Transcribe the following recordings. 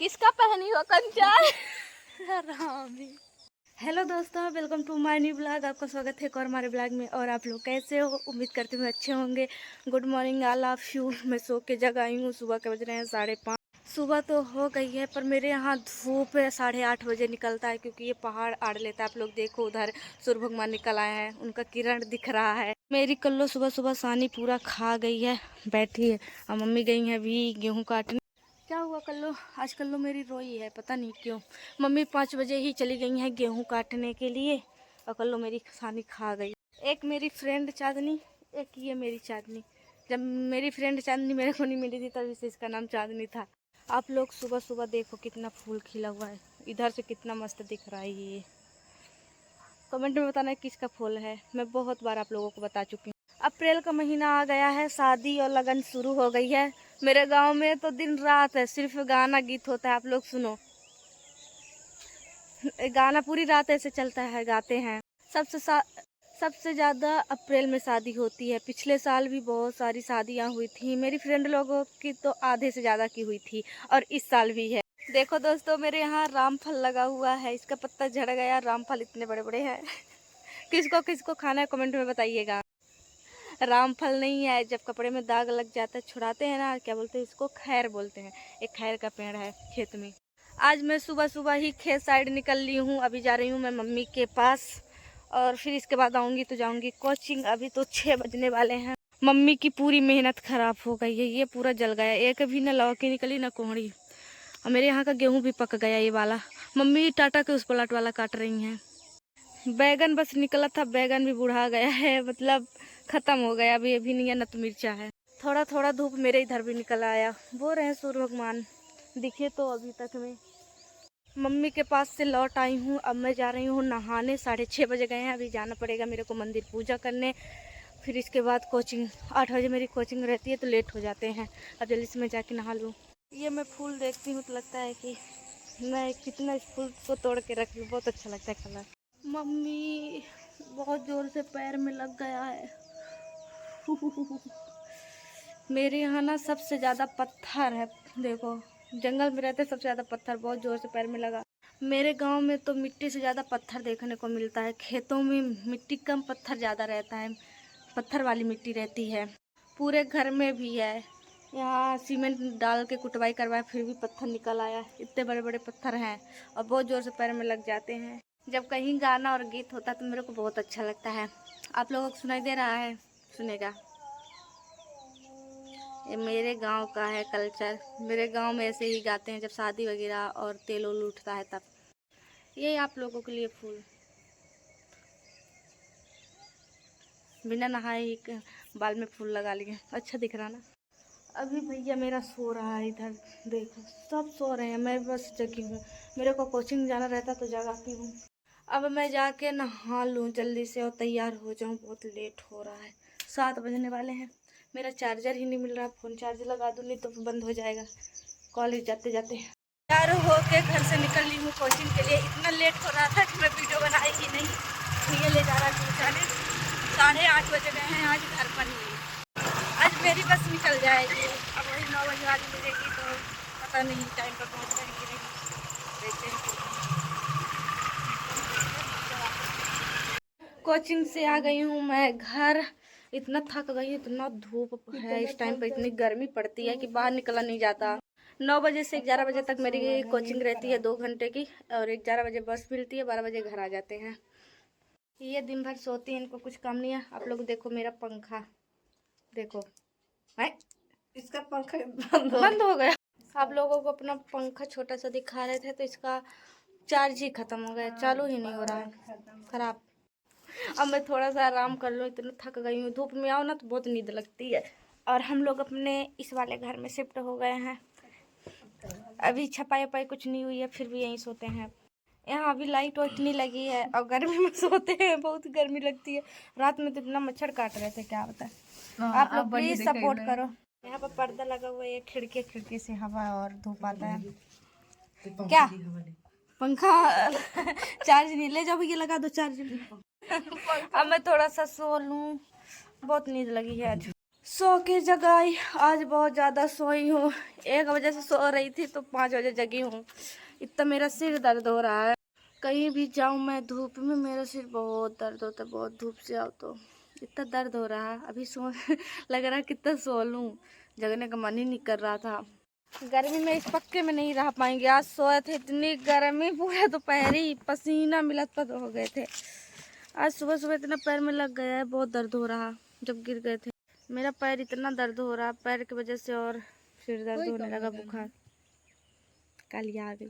किसका पहनी हो कंचन? हेलो दोस्तों, welcome to my new blog. आपका स्वागत है एक और हमारे ब्लॉग में। और आप लोग कैसे हो? उम्मीद करती हूँ अच्छे होंगे। Good morning all of you. मैं सो के जग आई हूँ। सुबह के बज रहे हैं 5:30। सुबह तो हो गई है पर मेरे यहाँ धूप 8:30 बजे निकलता है, क्योंकि ये पहाड़ आड़ लेता है। आप लोग देखो उधर सूर्य भगवान निकल आए हैं, उनका किरण दिख रहा है। मेरी कल्लो सुबह सुबह सानी पूरा खा गई है, बैठी है। और मम्मी गई है अभी गेहूँ काटने। क्या हुआ कल्लो? आज कल्लो मेरी रोई है, पता नहीं क्यों। मम्मी 5 बजे ही चली गई हैं गेहूं काटने के लिए, और कल्लो मेरी सानी खा गई। एक मेरी फ्रेंड चांदनी, एक ये मेरी चांदनी। जब मेरी फ्रेंड चांदनी मेरे को नहीं मिली थी तब से इसका नाम चांदनी था। आप लोग सुबह सुबह देखो कितना फूल खिला हुआ है, इधर से कितना मस्त दिख रहा है। ये कमेंट में बताना किसका फूल है। मैं बहुत बार आप लोगों को बता चुकी हूँ। अप्रैल का महीना आ गया है, शादी और लगन शुरू हो गई है। मेरे गांव में तो दिन रात है, सिर्फ गाना गीत होता है। आप लोग सुनो, गाना पूरी रात ऐसे चलता है, गाते हैं। सबसे ज़्यादा अप्रैल में शादी होती है। पिछले साल भी बहुत सारी शादियां हुई थी। मेरी फ्रेंड लोगों की तो आधे से ज़्यादा की हुई थी, और इस साल भी है। देखो दोस्तों, मेरे यहाँ रामफल लगा हुआ है, इसका पत्ता झड़ गया। रामफल इतने बड़े बड़े हैं। किसको किसको खाना है कमेंट में बताइएगा। रामफल नहीं है, जब कपड़े में दाग लग जाता है छुड़ाते हैं ना, क्या बोलते हैं इसको, खैर बोलते हैं। एक खैर का पेड़ है खेत में। आज मैं सुबह सुबह ही खेत साइड निकल ली हूँ। अभी जा रही हूँ मैं मम्मी के पास, और फिर इसके बाद आऊँगी तो जाऊँगी कोचिंग। अभी तो 6 बजने वाले हैं। मम्मी की पूरी मेहनत खराब हो गई है, ये पूरा जल गया। एक भी न लौकी निकली न कोहड़ी। और मेरे यहाँ का गेहूँ भी पक गया ये वाला। मम्मी टाटा के उस पलट वाला काट रही हैं। बैगन बस निकला था, बैगन भी बुढ़ा गया है, मतलब खत्म हो गया। अभी नहीं है, न तो मिर्चा है। थोड़ा थोड़ा धूप मेरे इधर भी निकल आया। बोल रहे हैं सूर्य भगवान दिखे तो अभी तक में। मम्मी के पास से लौट आई हूँ। अब मैं जा रही हूँ नहाने। 6:30 बजे गए हैं, अभी जाना पड़ेगा मेरे को मंदिर पूजा करने। फिर इसके बाद कोचिंग। 8 बजे मेरी कोचिंग रहती है तो लेट हो जाते हैं। अब जल्दी से मैं जाके नहा लूँ। ये मैं फूल देखती हूँ तो लगता है कि मैं कितना इस फूल को तोड़ के रख लूँ। बहुत अच्छा लगता है कलर। मम्मी बहुत जोर से पैर में लग गया है। मेरे यहाँ ना सबसे ज़्यादा पत्थर है। देखो जंगल में रहते सबसे ज़्यादा पत्थर, बहुत जोर से पैर में लगा। मेरे गांव में तो मिट्टी से ज़्यादा पत्थर देखने को मिलता है। खेतों में मिट्टी कम, पत्थर ज़्यादा रहता है। पत्थर वाली मिट्टी रहती है। पूरे घर में भी है। यहाँ सीमेंट डाल के कुटवाई करवाए फिर भी पत्थर निकल आया। इतने बड़े बड़े पत्थर हैं और बहुत ज़ोर से पैर में लग जाते हैं। जब कहीं गाना और गीत होता है तो मेरे को बहुत अच्छा लगता है। आप लोगों को सुनाई दे रहा है? सुनेगा। ये मेरे गांव का है कल्चर। मेरे गांव में ऐसे ही गाते हैं जब शादी वगैरह और तेल उल उठता है तब। ये आप लोगों के लिए फूल। बिना नहाए ही बाल में फूल लगा लिए, अच्छा दिख रहा ना। अभी भैया मेरा सो रहा है इधर। देखो सब सो रहे हैं, मैं बस जगी हूँ। मेरे को कोचिंग जाना रहता तो जगाती हूँ। अब मैं जाके नहा लूँ जल्दी से और तैयार हो जाऊँ, बहुत लेट हो रहा है। 7 बजने वाले हैं। मेरा चार्जर ही नहीं मिल रहा। फ़ोन चार्ज लगा दूँ नहीं तो बंद हो जाएगा कॉलेज जाते जाते। तैयार हो के घर से निकल ली हूँ कोचिंग के लिए। इतना लेट हो रहा था कि मैं वीडियो बनाई ही नहीं। भैया ले जा रहा है पहुँचाने। 8:30 बजे गए हैं आज घर पर ही। आज मेरी बस निकल जाएगी। अब वही 9 बजे वाली मिलेगी तो पता नहीं टाइम पर पहुँच पाएंगे नहीं, देखते हैं। कोचिंग से आ गई हूँ मैं घर। इतना थक गई हूँ, इतना धूप है इस टाइम पर, इतनी गर्मी पड़ती है कि बाहर निकला नहीं जाता। 9 बजे से 11 बजे तक मेरी कोचिंग रहती है 2 घंटे की, और 11 बजे बस मिलती है, 12 बजे घर आ जाते हैं। ये दिन भर सोती हैं, इनको कुछ काम नहीं है। आप लोग देखो मेरा पंखा, देखो है इसका पंखा बंद हो गया। आप लोगों को अपना पंखा छोटा सा दिखा रहे थे तो इसका चार्ज ही खत्म हो गया, चालू ही नहीं हो रहा है, खराब। अब मैं थोड़ा सा आराम कर लूँ, इतना थक गई हूँ। धूप में आओ ना तो बहुत नींद लगती है। और हम लोग अपने इस वाले घर में शिफ्ट हो गए हैं। अभी छपाई वपाई कुछ नहीं हुई है, फिर भी यहीं सोते हैं। यहाँ अभी लाइट वाइट नहीं लगी है और गर्मी में सोते हैं, बहुत गर्मी लगती है। रात में तो इतना मच्छर काट रहे थे क्या बताए। आप लोग प्लीज सपोर्ट करो। यहाँ पर पर्दा लगा हुआ है, खिड़की से हवा और धूप आता है। क्या पंखा चार्ज नहीं, ले जाओ ये लगा दो चार्ज। अब मैं थोड़ा सा सो लूँ, बहुत नींद लगी है आज। सो के जगाई, आज बहुत ज़्यादा सोई हूँ। 1 बजे से सो रही थी तो 5 बजे जगी हूँ। इतना मेरा सिर दर्द हो रहा है। कहीं भी जाऊँ मैं धूप में, मेरा सिर बहुत दर्द होता है। बहुत धूप से आओ तो इतना दर्द हो रहा है। अभी सो लग रहा है कितना सो लूँ, जगने का मन ही नहीं कर रहा था। गर्मी में इस पक्के में नहीं रह पाएंगे। आज सोए थे, इतनी गर्मी, पूरा दोपहर ही पसीना मिलत पत हो गए थे। आज सुबह सुबह इतना पैर में लग गया है, बहुत दर्द हो रहा जब गिर गए थे। मेरा पैर इतना दर्द हो रहा, पैर की वजह से और सिर दर्द होने लगा, बुखार कालिया आ गई।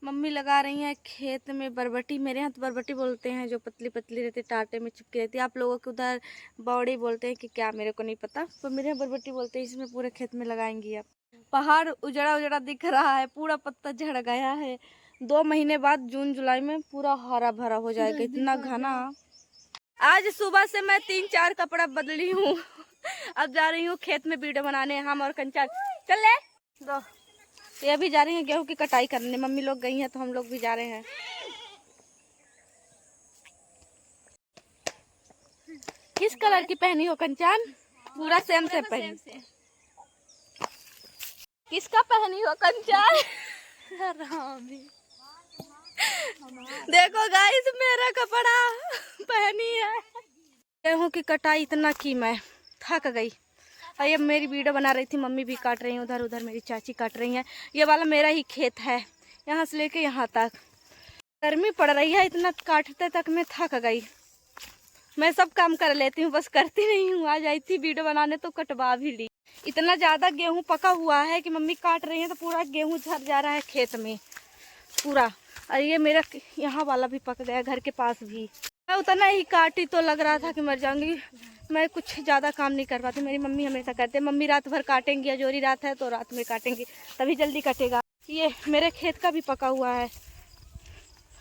मम्मी लगा रही हैं खेत में बरबटी। मेरे यहाँ तो बरबटी बोलते हैं, जो पतली पतली रहती, टाटे में चिपकी रहती है। आप लोगों के उधर बौड़ी बोलते हैं कि क्या, मेरे को नहीं पता, पर मेरे यहाँ बरबटी बोलते हैं। इसमें पूरे खेत में लगाएंगी अब। पहाड़ उजड़ा उजड़ा दिख रहा है, पूरा पत्ता झड़ गया है। 2 महीने बाद जून जुलाई में पूरा हरा भरा हो जाएगा, इतना घना। आज सुबह से मैं 3-4 कपड़ा बदली हूँ। अब जा रही हूँ खेत में वीडियो बनाने, हम और कंचन। चल ले दो। ये भी जा रही हैं गेहूं की कटाई करने। मम्मी लोग गई हैं तो हम लोग भी जा रहे हैं। किस कलर की पहनी हो कंचन? पूरा सेम से पहनी। किसका पहनी हो कंचन? देखो गाइस, मेरा कपड़ा पहनी है। गेहूं की कटाई इतना की मैं थक गई। अब मेरी वीडियो बना रही थी, मम्मी भी काट रही हैं, उधर उधर मेरी चाची काट रही हैं। ये वाला मेरा ही खेत है, यहाँ से लेके यहाँ तक। गर्मी पड़ रही है, इतना काटते तक मैं थक गई। मैं सब काम कर लेती हूँ, बस करती नहीं हूँ। आज आई थी वीडियो बनाने तो कटवा भी ली। इतना ज़्यादा गेहूँ पका हुआ है कि मम्मी काट रही हैं तो पूरा गेहूँ झड़ जा रहा है खेत में पूरा। और ये मेरा यहाँ वाला भी पक गया, घर के पास भी। मैं उतना ही काटी तो लग रहा था कि मर जाऊंगी। मैं कुछ ज़्यादा काम नहीं कर पाती, मेरी मम्मी हमेशा करते हैं। मम्मी रात भर काटेंगी, अजोरी रात है तो रात में काटेंगी, तभी जल्दी कटेगा। ये मेरे खेत का भी पका हुआ है,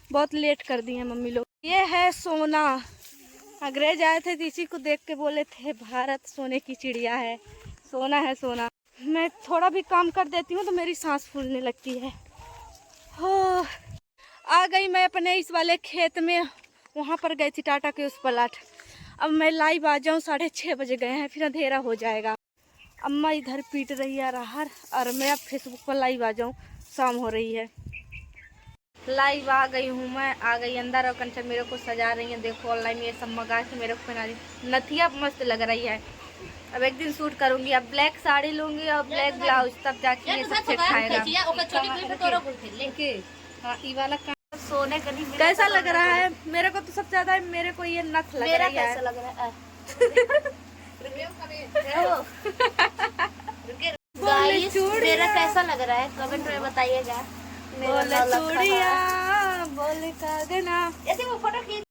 बहुत लेट कर दी है मम्मी लोग। ये है सोना। अंग्रेज आए थे तो इसी को देख के बोले थे भारत सोने की चिड़िया है, सोना है सोना। मैं थोड़ा भी काम कर देती हूँ तो मेरी सांस फूलने लगती है। हो आ गई मैं अपने इस वाले खेत में। वहाँ पर गई थी टाटा के उस प्लाट। अब मैं लाइव आ जाऊँ, 6:30 बजे गए हैं, फिर अंधेरा हो जाएगा। अम्मा इधर पीट रही है अरहर, और मैं अब फेसबुक पर लाइव आ जाऊँ, शाम हो रही है। लाइव आ गई हूँ मैं, आ गई अंदर। और कंचन मेरे को सजा रही है, देखो ऑनलाइन ये सब मंगा के मेरे को पहना रही। नथिया मस्त लग रही है। अब एक दिन शूट करूँगी, अब ब्लैक साड़ी लूँगी और ब्लैक ब्लाउज, तब जाके ये सब सेट खाएगा। सोने का नहीं। कैसा लग रहा है? मेरे को तो सबसे ज्यादा मेरे को ये नथ लग रहा है। कैसा लग रहा है? गाइस मेरा कैसा लग रहा है कमेंट में बताइएगा। बोले चूड़िया बोले कागना। ऐसे वो फोटो खींच।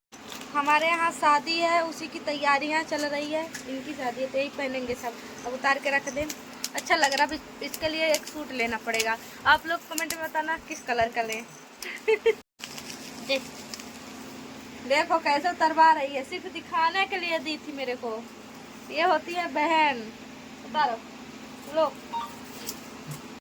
हमारे यहाँ शादी है, उसी की तैयारियां चल रही है। इनकी शादी है तो यही पहनेंगे सब। अब उतार के रख दें। अच्छा लग रहा है, इसके लिए एक सूट लेना पड़ेगा। आप लोग कमेंट में बताना किस कलर का लें। देखो कैसे उतरवा रही है, सिर्फ दिखाने के लिए दी थी मेरे को। ये होती है बहन। उतारो लो।